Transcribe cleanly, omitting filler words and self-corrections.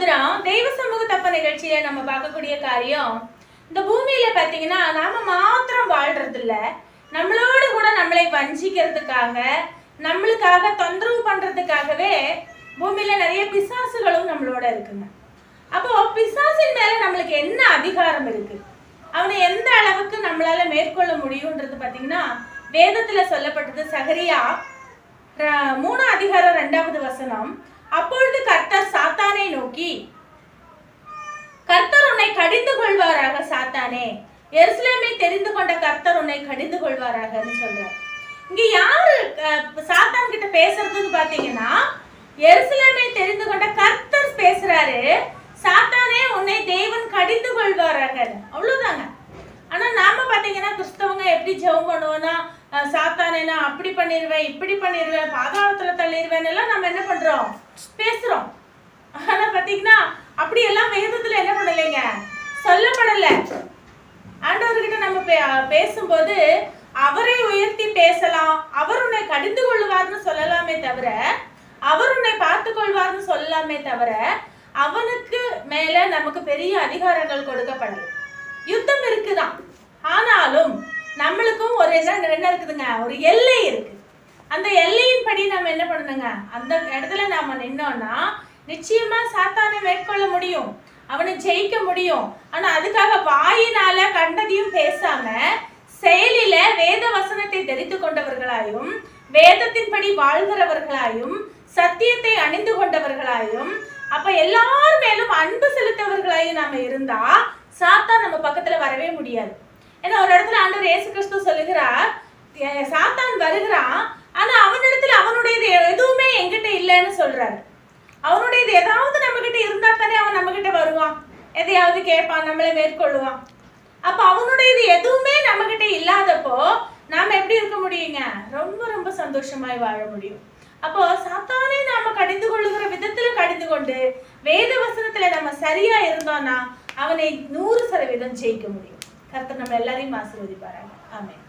ஸ்தோத்திரம். தெய்வ சமூக தப்ப நிகழ்ச்சியில நம்ம பார்க்கக்கூடிய காரியம், இந்த பூமியில பாத்தீங்கன்னா நாம மாத்திரம் வாழ்றது இல்ல, நம்மளோடு கூட நம்மளை வஞ்சிக்கிறதுக்காக, நம்மளுக்காக தொந்தரவு பண்றதுக்காகவே பூமியில நிறைய பிசாசுகளும் நம்மளோட இருக்குங்க. அப்போ பிசாசின் மேல நம்மளுக்கு என்ன அதிகாரம் இருக்கு, அவனை எந்த அளவுக்கு நம்மளால மேற்கொள்ள முடியும்ன்றது பாத்தீங்கன்னா வேதத்துல சொல்லப்பட்டது. சகரியா 3:2 அப்பொழுது கர்த்தர் சாத்தானை நோக்கி, கர்த்தர் உன்னை கடிந்து கொள்வாராக சாத்தானே, எருசலேமை தெரிந்து கொண்ட கர்த்தர் உன்னை கடிந்து கொள்வாராகன்னு சொல்றார். இங்க யாரு சாத்தான் கிட்ட பேசுறதுன்னு பாத்தீங்கன்னா எருசலேமை தெரிந்து கொண்ட கர்த்தர் பேசுறாரு. சாத்தானே உன்னை தேவன் கடிந்து கொள்வாராக, அவ்வளவுதாங்க. ஆனா நாம பாத்தீங்கன்னா கிறிஸ்தவங்க எப்படி ஜெபம் பண்ணுவோம்னா, சாத்தானே நான் அப்படி பண்ணிடுவேன், இப்படி பண்ணிடுவேன், பாதாளத்துல தள்ளிடுவேன் எல்லாம் நம்ம என்ன பண்றோம், பேசுறோம். ஆனா பாத்தீங்கன்னா அப்படி எல்லாம் வேதத்துல என்ன பண்ணலைங்க, சொல்லப்படல. ஆண்டவர்கிட்ட நம்ம பேசும்போது அவரை உயர்த்தி பேசலாம், அவர் உன்னை கடிந்து கொள்வார்னு சொல்லலாமே தவிர, அவர் உன்னை பார்த்து கொள்வார்னு சொல்லலாமே தவிர, அவனுக்கு மேல நமக்கு பெரிய அதிகாரங்கள் கொடுக்கப்படல. யுத்தம் இருக்குதான், ஆனாலும் நம்மளுக்கும் ஒரு என்ன இருக்குதுங்க, ஒரு எல்லை இருக்கு. அந்த எல்லையின் படி நம்ம என்ன பண்ணணுங்க, அந்த இடத்துல நாம நின்னோம்னா நிச்சயமா சாத்தானை மேற்கொள்ள முடியும், அவனை ஜெயிக்க முடியும். ஆனா அதுக்காக வாயினால கண்டதையும் பேசாம செயலில வேத வசனத்தை தெரிந்து கொண்டவர்களாயும், வேதத்தின்படி வாழ்கிறவர்களாயும், சத்தியத்தை அணிந்து கொண்டவர்களாயும், அப்ப எல்லார் மேலும் அன்பு செலுத்தவர்களாயும் நாம இருந்தா சாத்தான் நம்ம பக்கத்துல வரவே முடியாது. ஏன்னா ஒரு இடத்துல ஆண்டவர் இயேசு கிறிஸ்து சொல்லுகிறார், சாத்தான் வருகிறான், ஆனா அவனிடத்துல அவனுடையது எதுவுமே என்கிட்ட இல்லைன்னு சொல்றாரு. அவனுடையது ஏதாவது நம்ம கிட்ட இருந்தா தானே அவன் நம்ம கிட்ட வருவான், எதையாவது கேட்பான், நம்மளை மேற்கொள்ளுவான். அப்ப அவனுடையது எதுவுமே நம்ம கிட்ட இல்லாதப்போ நாம எப்படி இருக்க முடியுங்க, ரொம்ப ரொம்ப சந்தோஷமாய் வாழ முடியும். அப்போ சாத்தானே நாம கடிந்து கொள்ளுகிற விதத்துல கடிந்து கொண்டு வேத வசனத்துல நம்ம சரியா இருந்தோம்னா அவனை 100% ஜெயிக்க முடியும். கர்த்தர் நம்ம எல்லாரையும் ஆசீர்வதிப்பாராங்க. ஆமென்.